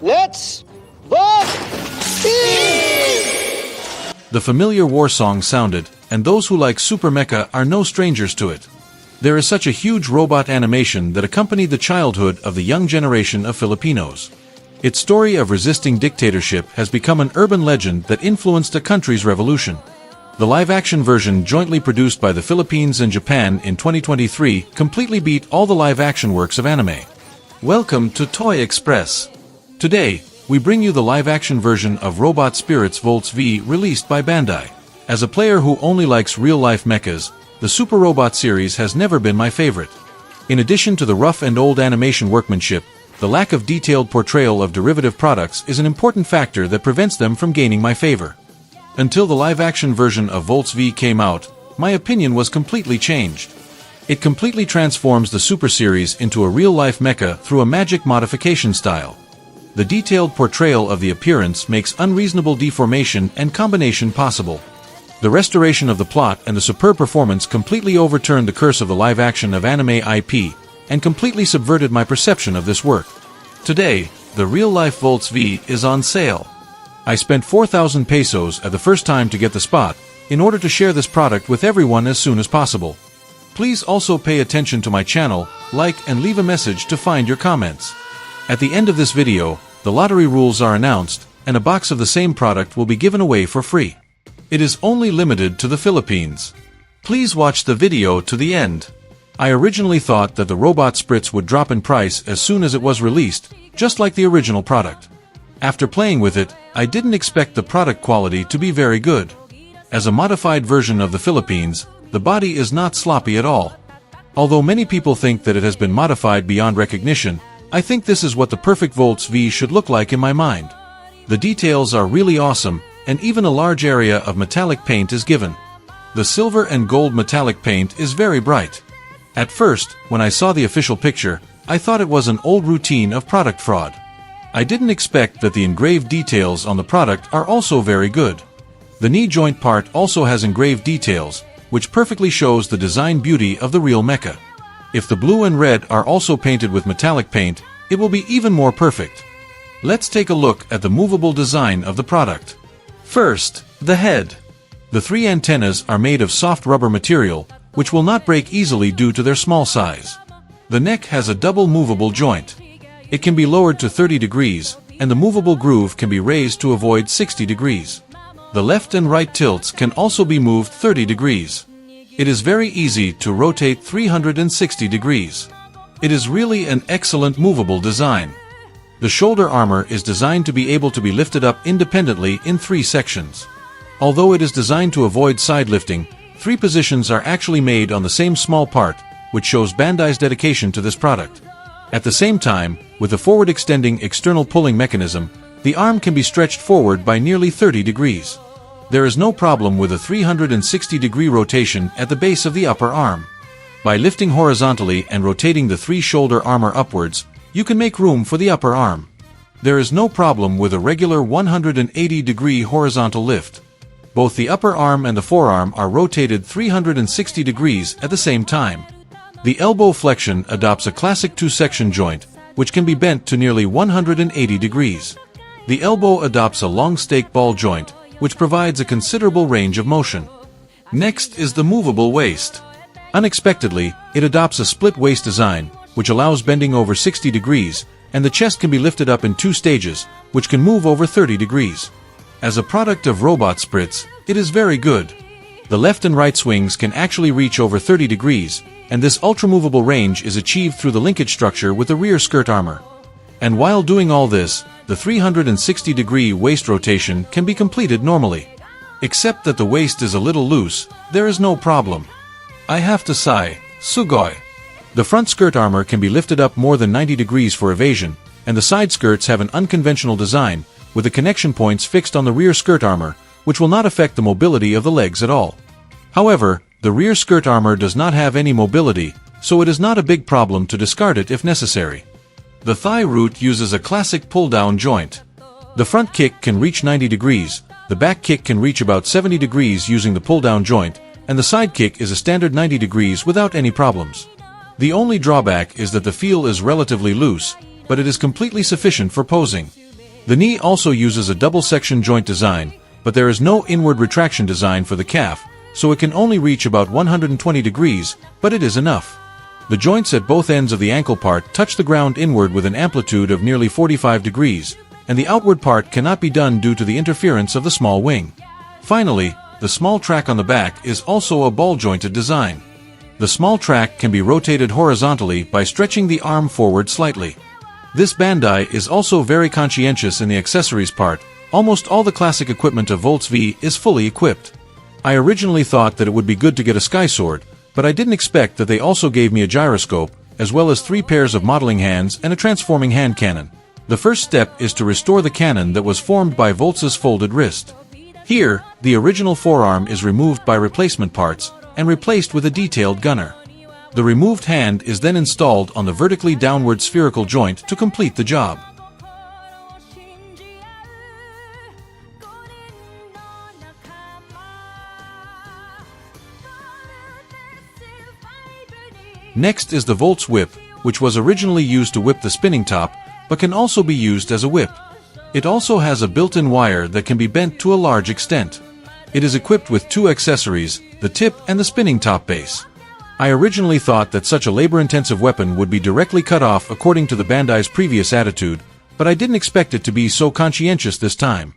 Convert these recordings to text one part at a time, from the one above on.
Let's vote! The familiar war song sounded, and those who like Super Mecha are no strangers to it. There is such a huge robot animation that accompanied the childhood of the young generation of Filipinos. Its story of resisting dictatorship has become an urban legend that influenced a country's revolution. The live-action version jointly produced by the Philippines and Japan in 2023 completely beat all the live-action works of anime. Welcome to Toy Express. Today, we bring you the live-action version of Robot VOLTES V released by Bandai. As a player who only likes real-life mechas, the Super Robot series has never been my favorite. In addition to the rough and old animation workmanship, the lack of detailed portrayal of derivative products is an important factor that prevents them from gaining my favor. Until the live-action version of VOLTES V came out, my opinion was completely changed. It completely transforms the Super series into a real-life mecha through a magic modification style. The detailed portrayal of the appearance makes unreasonable deformation and combination possible. The restoration of the plot and the superb performance completely overturned the curse of the live-action of anime IP, and completely subverted my perception of this work. Today, the real-life VOLTES V is on sale. I spent 4,000 pesos at the first time to get the spot, in order to share this product with everyone as soon as possible. Please also pay attention to my channel, like and leave a message to find your comments. At the end of this video, the lottery rules are announced, and a box of the same product will be given away for free. It is only limited to the Philippines. Please watch the video to the end. I originally thought that the Robot Spritz would drop in price as soon as it was released, just like the original product. After playing with it, I didn't expect the product quality to be very good. As a modified version of the Philippines, the body is not sloppy at all. Although many people think that it has been modified beyond recognition, I think this is what the perfect VOLTES V should look like in my mind. The details are really awesome, and even a large area of metallic paint is given. The silver and gold metallic paint is very bright. At first, when I saw the official picture, I thought it was an old routine of product fraud. I didn't expect that the engraved details on the product are also very good. The knee joint part also has engraved details, which perfectly shows the design beauty of the real mecha. If the blue and red are also painted with metallic paint, it will be even more perfect. Let's take a look at the movable design of the product. First, the head. The three antennas are made of soft rubber material, which will not break easily due to their small size. The neck has a double movable joint. It can be lowered to 30 degrees, and the movable groove can be raised to avoid 60 degrees. The left and right tilts can also be moved 30 degrees. It is very easy to rotate 360 degrees. It is really an excellent movable design. The shoulder armor is designed to be able to be lifted up independently in 3 sections. Although it is designed to avoid side lifting, 3 positions are actually made on the same small part, which shows Bandai's dedication to this product. At the same time, with the forward extending external pulling mechanism, the arm can be stretched forward by nearly 30 degrees. There is no problem with a 360-degree rotation at the base of the upper arm. By lifting horizontally and rotating the 3 shoulder armor upwards, you can make room for the upper arm. There is no problem with a regular 180-degree horizontal lift. Both the upper arm and the forearm are rotated 360 degrees at the same time. The elbow flexion adopts a classic 2-section joint, which can be bent to nearly 180 degrees. The elbow adopts a long stake ball joint, which provides a considerable range of motion. Next is the movable waist. Unexpectedly, it adopts a split waist design, which allows bending over 60 degrees, and the chest can be lifted up in 2 stages, which can move over 30 degrees. As a product of Robot Spritz, it is very good. The left and right swings can actually reach over 30 degrees, and this ultra-movable range is achieved through the linkage structure with the rear skirt armor. And while doing all this, the 360-degree waist rotation can be completed normally. Except that the waist is a little loose, there is no problem. I have to sigh, sugoi. The front skirt armor can be lifted up more than 90 degrees for evasion, and the side skirts have an unconventional design, with the connection points fixed on the rear skirt armor, which will not affect the mobility of the legs at all. However, the rear skirt armor does not have any mobility, so it is not a big problem to discard it if necessary. The thigh root uses a classic pull-down joint. The front kick can reach 90 degrees, the back kick can reach about 70 degrees using the pull-down joint, and the side kick is a standard 90 degrees without any problems. The only drawback is that the feel is relatively loose, but it is completely sufficient for posing. The knee also uses a double-section joint design, but there is no inward retraction design for the calf, so it can only reach about 120 degrees, but it is enough. The joints at both ends of the ankle part touch the ground inward with an amplitude of nearly 45 degrees, and the outward part cannot be done due to the interference of the small wing. Finally, the small track on the back is also a ball-jointed design. The small track can be rotated horizontally by stretching the arm forward slightly. This Bandai is also very conscientious in the accessories part. Almost all the classic equipment of Voltes V is fully equipped. I originally thought that it would be good to get a sky sword, but I didn't expect that they also gave me a gyroscope, as well as 3 pairs of modeling hands and a transforming hand cannon. The first step is to restore the cannon that was formed by Voltes' folded wrist. Here, the original forearm is removed by replacement parts, and replaced with a detailed gunner. The removed hand is then installed on the vertically downward spherical joint to complete the job. Next is the Voltes whip, which was originally used to whip the spinning top, but can also be used as a whip. It also has a built-in wire that can be bent to a large extent. It is equipped with 2 accessories, the tip and the spinning top base. I originally thought that such a labor-intensive weapon would be directly cut off according to the Bandai's previous attitude, but I didn't expect it to be so conscientious this time.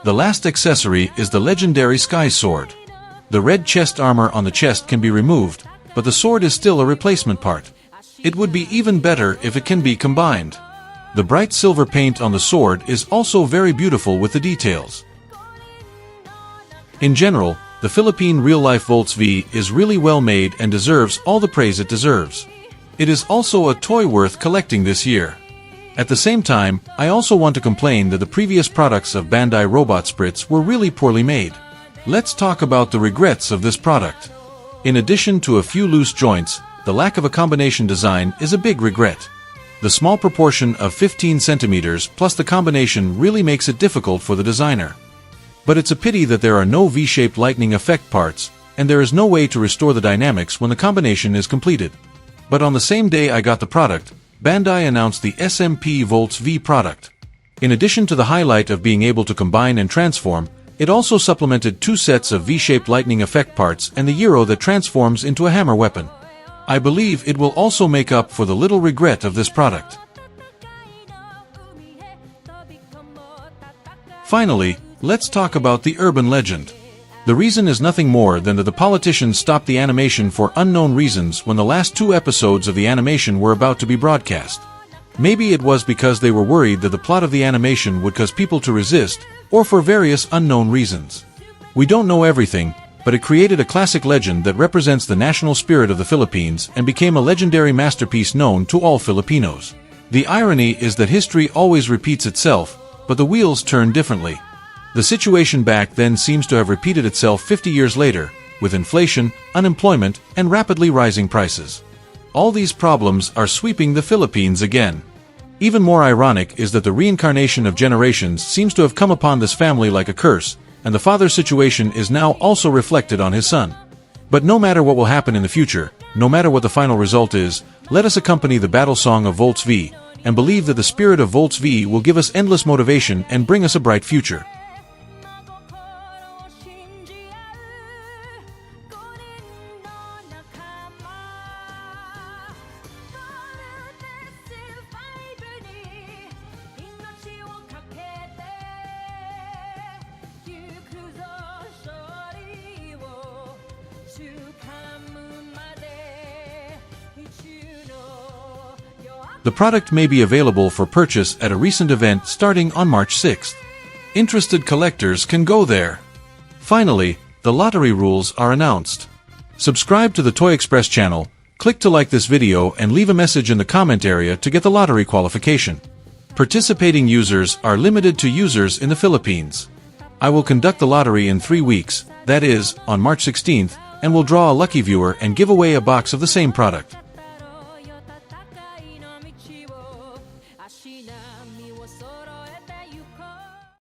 The last accessory is the legendary Sky Sword. The red chest armor on the chest can be removed, but the sword is still a replacement part. It would be even better if it can be combined. The bright silver paint on the sword is also very beautiful with the details. In general, the Philippine real-life Voltes V is really well made and deserves all the praise it deserves. It is also a toy worth collecting this year. At the same time, I also want to complain that the previous products of Bandai Robot Spritz were really poorly made. Let's talk about the regrets of this product. In addition to a few loose joints, the lack of a combination design is a big regret. The small proportion of 15 centimeters plus the combination really makes it difficult for the designer. But it's a pity that there are no V-shaped lightning effect parts, and there is no way to restore the dynamics when the combination is completed. But on the same day I got the product, Bandai announced the SMP Voltes V product. In addition to the highlight of being able to combine and transform, it also supplemented 2 sets of V-shaped lightning effect parts and the gyro that transforms into a hammer weapon. I believe it will also make up for the little regret of this product. Finally, let's talk about the urban legend. The reason is nothing more than that the politicians stopped the animation for unknown reasons when the last 2 episodes of the animation were about to be broadcast. Maybe it was because they were worried that the plot of the animation would cause people to resist, or for various unknown reasons. We don't know everything, but it created a classic legend that represents the national spirit of the Philippines and became a legendary masterpiece known to all Filipinos. The irony is that history always repeats itself, but the wheels turn differently. The situation back then seems to have repeated itself 50 years later, with inflation, unemployment, and rapidly rising prices. All these problems are sweeping the Philippines again. Even more ironic is that the reincarnation of generations seems to have come upon this family like a curse, and the father's situation is now also reflected on his son. But no matter what will happen in the future, no matter what the final result is, let us accompany the battle song of Voltes V, and believe that the spirit of Voltes V will give us endless motivation and bring us a bright future. The product may be available for purchase at a recent event starting on March 6th. Interested collectors can go there. Finally, the lottery rules are announced. Subscribe to the Toy Express channel, click to like this video and leave a message in the comment area to get the lottery qualification. Participating users are limited to users in the Philippines. I will conduct the lottery in 3 weeks, that is, on March 16th, and will draw a lucky viewer and give away a box of the same product.